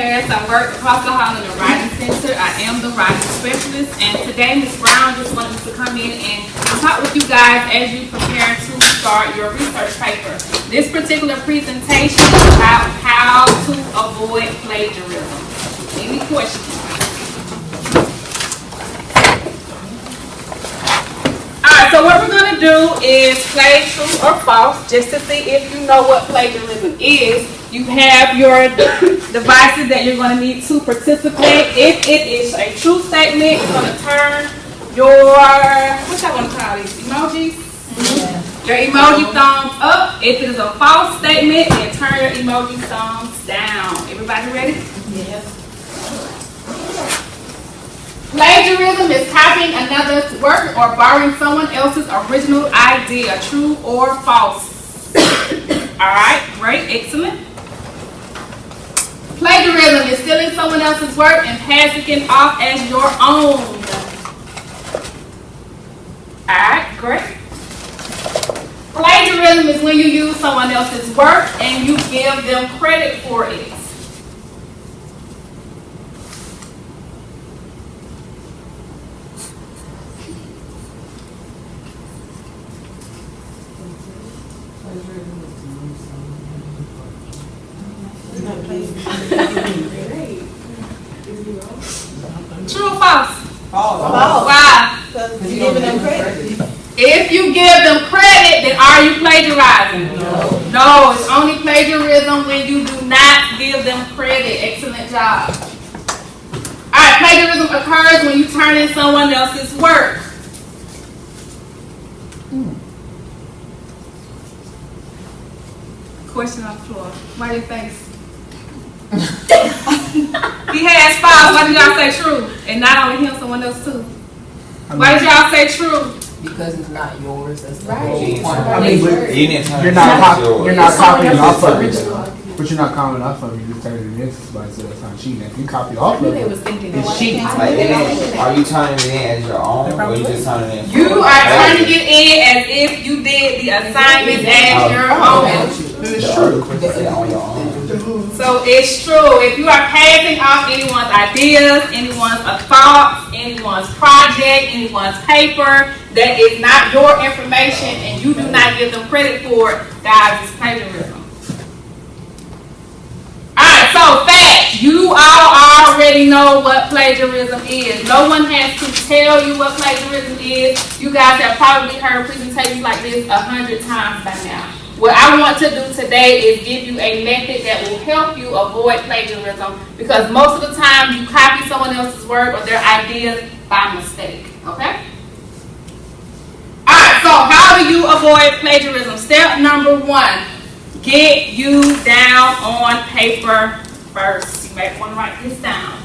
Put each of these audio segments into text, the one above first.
Harris. I work across the hall in the writing center. I am the writing specialist, and today Ms. Brown just wanted us to come in and talk with you guys as you prepare to start your research paper. This particular presentation is about how to avoid plagiarism. Any questions? Alright, so what we're going to do is play true or false just to see if you know what plagiarism is. You have your devices that you're going to need to participate. If it is a true statement, you're going to turn your, what's I want to call these, emojis? Yeah. Your emoji thumbs up. If it is a false statement, then turn your emoji thumbs down. Everybody ready? Yes. Plagiarism is copying another's work or borrowing someone else's original idea. True or false? Alright, great, excellent. Plagiarism is stealing someone else's work and passing it off as your own. Alright, great. Plagiarism is when you use someone else's work and you give them credit for it. True or false? False. Why? Because you're giving them credit. If you give them credit, then are you plagiarizing? No, it's only plagiarism when you do not give them credit. Excellent job. Alright, plagiarism occurs when you turn in someone else's work. Question on the floor. Why your face? He has false. Why did y'all say true? And not only him, someone else too. Why did y'all say true? Because it's not yours. That's the Right. whole point. I mean, you're not copying off of it, but you're not copying off of it. You just turn it into somebody, so that's not cheating. If you copy off of it, it's cheating. Like, are you turning it in as your own, or you just turning it in? You are turning it in as if you did the assignment as your own. It's true. On your own. So it's true. If you are passing off anyone's ideas, anyone's thoughts, anyone's project, anyone's paper that is not your information and you do not give them credit for it, guys, it's plagiarism. Alright, so facts. You all already know what plagiarism is. No one has to tell you what plagiarism is. You guys have probably heard presentations like this 100 times by now. What I want to do today is give you a method that will help you avoid plagiarism, because most of the time you copy someone else's work or their ideas by mistake. Okay? Alright, so how do you avoid plagiarism? Step number 1, get you down on paper first. You might want to write this down.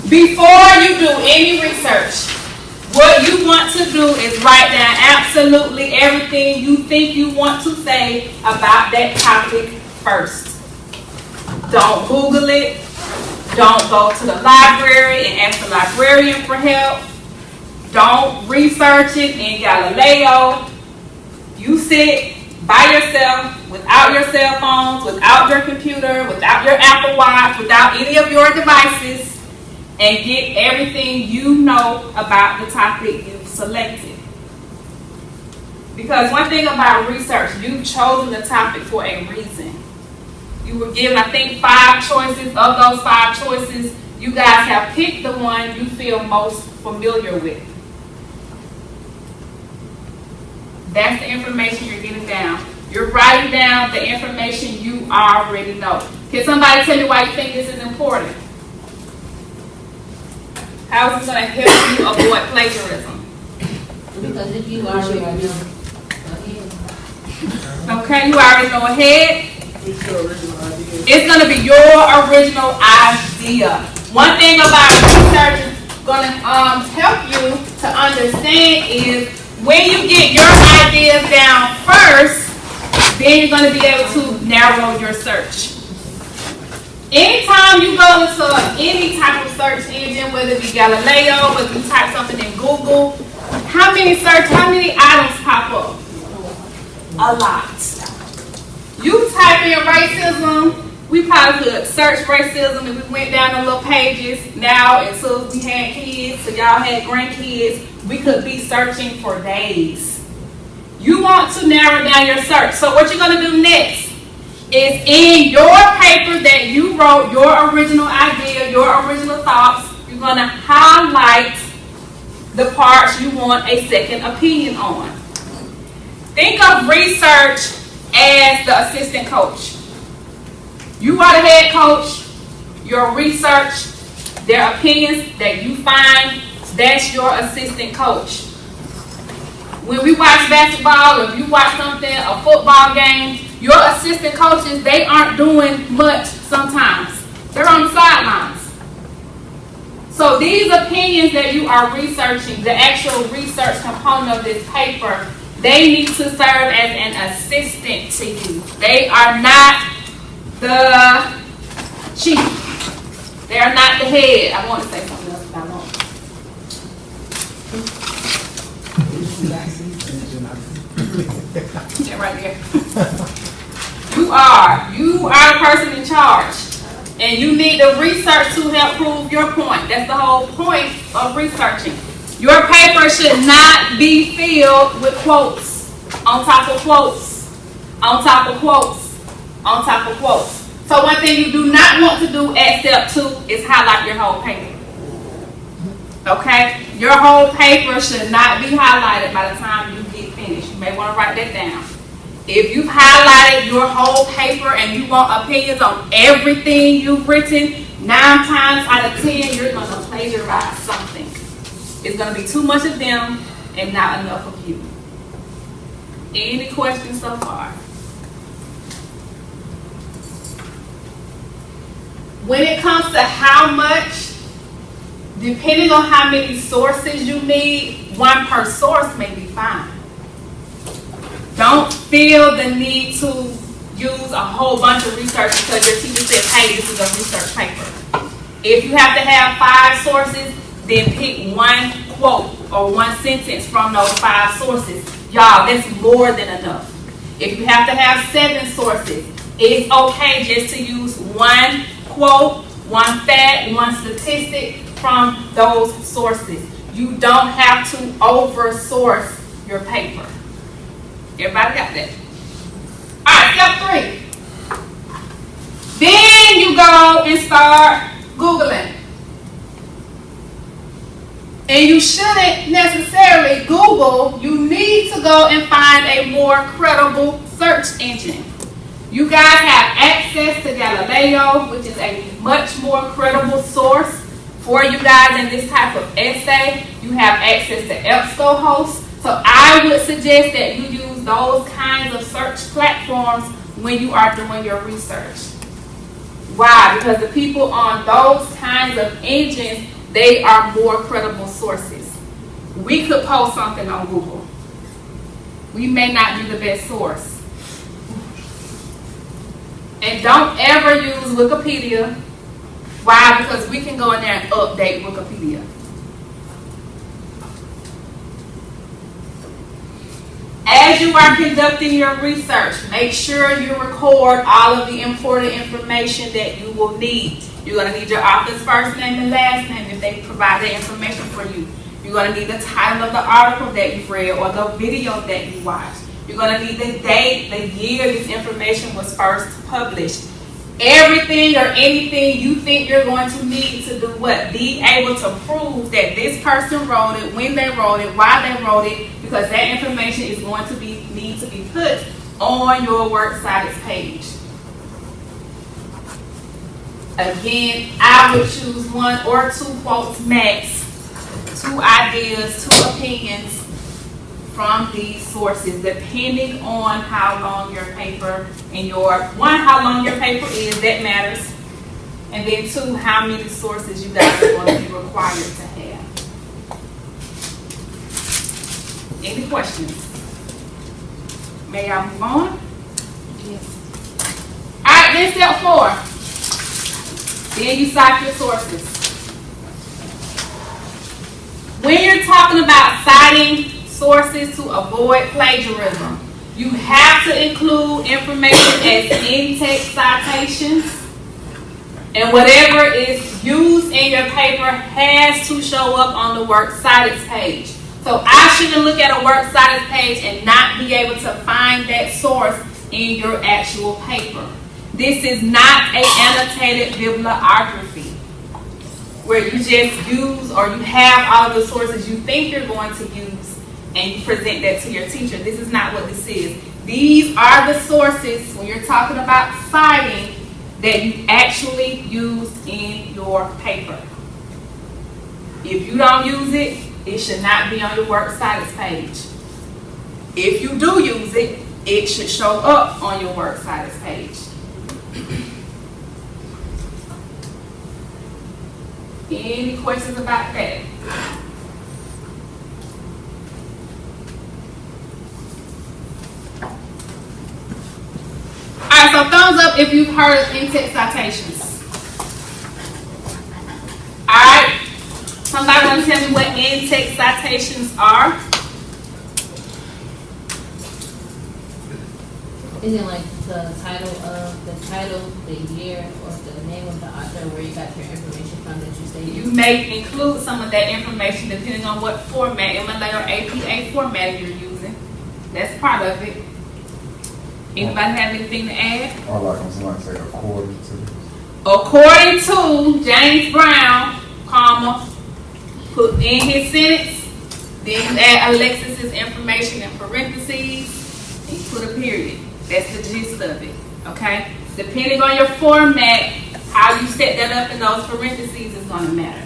Before you do any research, what you want to do is write down absolutely everything you think you want to say about that topic first. Don't Google it. Don't go to the library and ask the librarian for help. Don't research it in Galileo. You sit by yourself, without your cell phones, without your computer, without your Apple Watch, without any of your devices, and get everything you know about the topic you've selected. Because one thing about research, you've chosen the topic for a reason. You were given, I think, 5 choices. Of those 5 choices, you guys have picked the one you feel most familiar with. That's the information you're getting down. You're writing down the information you already know. Can somebody tell me why you think this is important? How is this going to help you avoid plagiarism? Because if you already know, go ahead. Okay, you already know ahead. It's your original idea. It's going to be your original idea. One thing about research is going to help you to understand is when you get your ideas down first, then you're going to be able to narrow your search. Anytime you go into any type of search engine, whether it be Galileo, whether you type something in Google, how many items pop up? A lot. You type type in racism, we probably could search racism if we went down the little pages. Now, until we had kids, so y'all had grandkids, we could be searching for days. You want to narrow down your search. So what you're going to do next is in your paper that you wrote, your original idea, your original thoughts, you're going to highlight the parts you want a second opinion on. Think of research as the assistant coach. You are the head coach. Your research, their opinions that you find, that's your assistant coach. When we watch basketball, if you watch something, a football game, your assistant coaches, they aren't doing much sometimes. They're on the sidelines. So these opinions that you are researching, the actual research component of this paper, they need to serve as an assistant to you. They are not the chief. They are not the head. I want to say something else, but I won't. Yeah, right there. You are the person in charge. And you need the research to help prove your point. That's the whole point of researching. Your paper should not be filled with quotes, on top of quotes, on top of quotes, on top of quotes. So one thing you do not want to do at step 2 is highlight your whole paper. Okay? Your whole paper should not be highlighted by the time you get finished. You may want to write that down. If you've highlighted your whole paper and you want opinions on everything you've written, 9 times out of 10, you're going to plagiarize something. It's going to be too much of them and not enough of you. Any questions so far? When it comes to how much, depending on how many sources you need, 1 per source may be fine. Don't feel the need to use a whole bunch of research because your teacher said, hey, this is a research paper. If you have to have 5 sources, then pick 1 quote or 1 sentence from those 5 sources. Y'all, that's more than enough. If you have to have 7 sources, it's okay just to use 1 quote, 1 fact, 1 statistic from those sources. You don't have to over-source your paper. Everybody got that? Alright, step 3. Then you go and start Googling. And you shouldn't necessarily Google. You need to go and find a more credible search engine. You guys have access to Galileo, which is a much more credible source for you guys in this type of essay. You have access to EBSCOhost. So I would suggest that you use those kinds of search platforms when you are doing your research. Why? Because the people on those kinds of engines, they are more credible sources. We could post something on Google. We may not be the best source. And don't ever use Wikipedia. Why? Because we can go in there and update Wikipedia. As you are conducting your research, make sure you record all of the important information that you will need. You're going to need your author's first name and last name if they provide that information for you. You're going to need the title of the article that you read or the video that you watched. You're going to need the date, the year this information was first published. Everything or anything you think you're going to need to do what? Be able to prove that this person wrote it, when they wrote it, why they wrote it, because that information is going to need to be put on your works cited page. Again, I would choose 1 or 2 quotes max, 2 ideas, 2 opinions from these sources, depending on how long your paper and how long your paper is, that matters. And then 2, how many sources you guys are going to be required to have. Any questions? May I move on? Yes. All right, then step 4. Then you cite your sources. When you're talking about citing sources to avoid plagiarism, You have to include information as in-text citations. And whatever is used in your paper has to show up on the works cited page. So I shouldn't look at a works cited page and not be able to find that source in your actual paper. This is not an annotated bibliography where you just use or you have all of the sources you think you're going to use and you present that to your teacher. This is not what this is. These are the sources when you're talking about citing that you actually use in your paper. If you don't use it, it should not be on your works cited page. If you do use it, it should show up on your works cited page. Any questions about that? Alright, so thumbs up if you've heard of in-text citations. Alright, somebody want to tell me what in-text citations are? Is it like the title, the year, or the name of the author where you got your information from that you stated? You may include some of that information depending on what format, MLA or APA format you're using. That's part of it. Anybody have anything to add? Or like when somebody say according to. According to James Brown, comma, put in his sentence, then you add Alexis's information in parentheses, and you put a period. That's the gist of it, okay? Depending on your format, how you set that up in those parentheses is going to matter.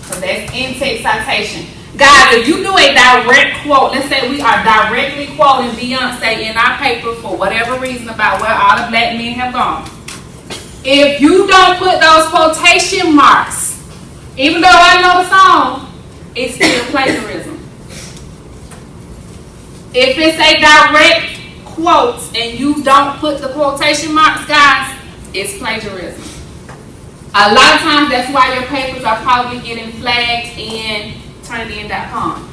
So that's in-text citation. Guys, if you do a direct quote, let's say we are directly quoting Beyonce in our paper for whatever reason about where all the black men have gone. If you don't put those quotation marks, even though I know the song, it's still plagiarism. If it's a direct quote and you don't put the quotation marks, guys, it's plagiarism. A lot of times that's why your papers are probably getting flagged in Turnitin.com.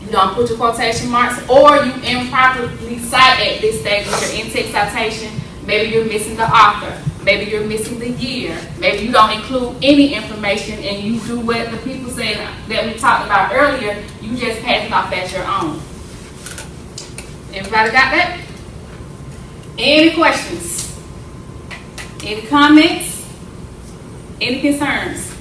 You don't put your quotation marks, or you improperly cite at this stage with your in-text citation. Maybe you're missing the author. Maybe you're missing the year. Maybe you don't include any information and you do what the people said that we talked about earlier. You just pass it off as your own. Everybody got that? Any questions? Any comments? Any concerns?